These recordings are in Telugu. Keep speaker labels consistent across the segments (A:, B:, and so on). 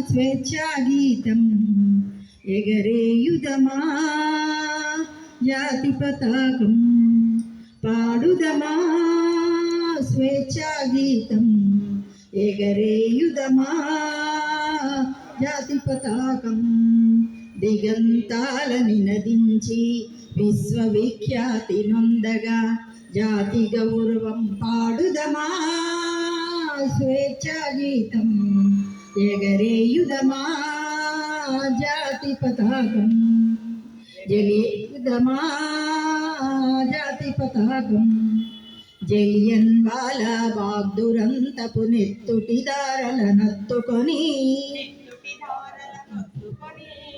A: స్వేచ్ఛా గీతం ఎగరేయుదమా జాతి పతాకం పాడుదమా స్వేచ్ఛా గీతం ఎగరేయుదమా జాతి పతాకం దిగంతాలని నదించి విశ్వవిఖ్యాతి నొందగా జాతి గౌరవం పాడుదమా స్వేచ్ఛా గీతం ఎగరేయుదమా జాతి పతాకం జలియుదమా జాతి పతాకం జలియన్ వాలా బాగ్ దురంతపు నెత్తుటిదారల నత్తుకొని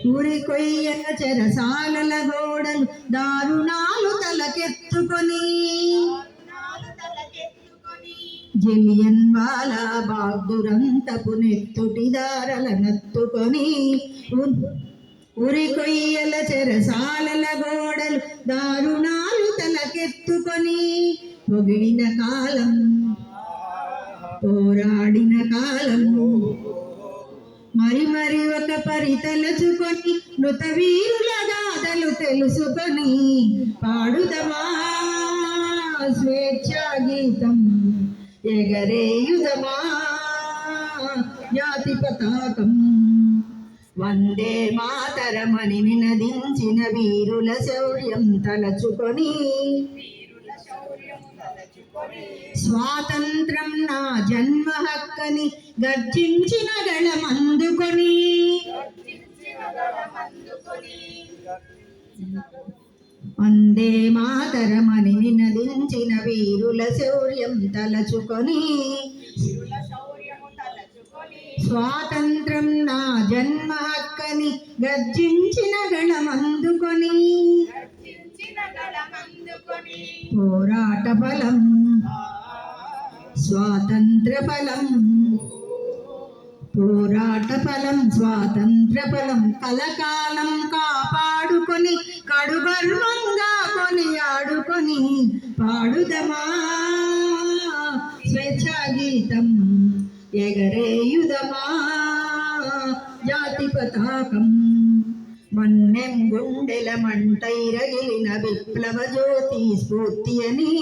A: ఉరి కొయ్యక చెరసాలల గోడలు దారుణాలు తలకెత్తుకొని జలియన్ వాలా బాగ్ దురంతపు నెత్తుటిదారల నత్తుకొని ఉరి కొయ్యల చెరసాలల గోడలు దారుణాలు తలకెత్తుకొని పొగిడిన కాలం పోరాడిన కాలం మరి మరి ఒక పరితలచుకొని మృత వీరుల గాథలు తెలుసుకొని పాడుదమా స్వేచ్ఛా గీతం ఎగరేయుదమా జాతి పతాకం వందే మాతరమని నినదించిన వీరుల శౌర్యం తలచుకొని స్వాతంత్రం నా జన్మ హక్కని గర్జించిన గళమందుకొని వందే మాతరమని నినదించిన వీరుల శౌర్యం తలచుకొని స్వాతంత్రం నా జన్మ హక్కని గర్జించిన గళమందుకొని పోరాట ఫలం స్వాతంత్ర ఫలం పోరాట ఫలం స్వాతంత్ర ఫలం కలకాలం కాపాడుకొని కడుగర్వంగా కొనియాడుకొని పాడుదమా స్వేచ్ఛా గీతం ఎగరేయుదమా జాతి పతాకం మన్నెం గుండెల మంటైరగిలిన విప్లవ జ్యోతి స్ఫూర్తి అని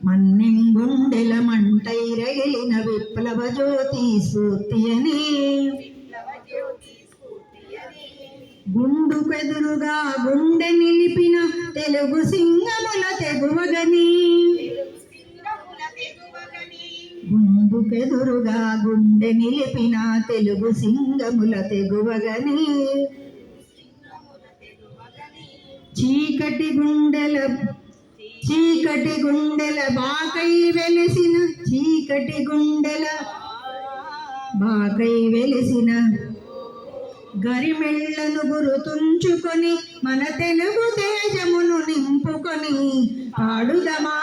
A: మన్నెం గుండెల మంటైరగిలిన విప్లవ జ్యోతి స్ఫూర్తి అని గుండు పెదురుగా గుండె నిలిపిన తెలుగు సింగముల తెగువగని గుండుకెదురుగా గుండె నిలిపిన తెలుగు సింగముల తెగువగని చీకటి గుండెల బాకై వెలిసిన చీకటి గుండెల బాకై వెలిసిన గరిమెళ్లను గురుతుంచుకొని మన తెలుగు తేజమును నింపుకొని పాడుదమా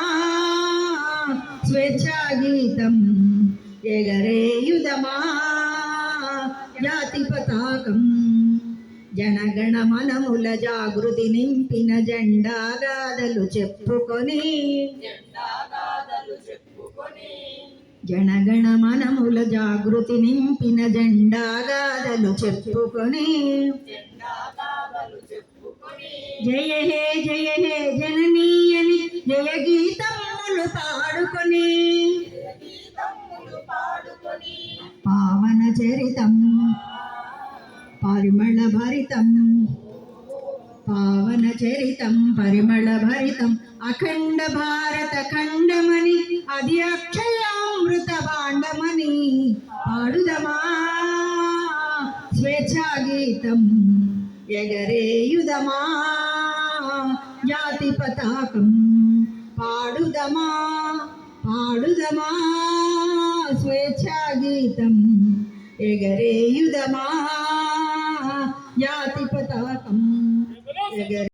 A: స్వేచ్ఛా గీతం ఎగరేయుదమా జాతి పతాకం జనగణ మనముల జాగృతి నింపిన జెండా గాథలు చెప్పుకొని జనగణ మనముల జాగృతి నింపిన జెండా గాథలు చెప్పుకొని జయ హే జననీయని జయ గీతములు పాడుకొని పావన చరితం పరిమళ భరితం పావన చరితం పరిమళ భరితం అఖండ భారత ఖండమని అది అక్షయామృత భాండమని పాడుదమా స్వేచ్ఛా గీతం ఎగరేయుదమా జాతి పతాకం పాడుదమా పాడుదమా స్వేచ్ఛా గీతం ఎగరేయుదమా జాతి పతాకం ఎగరే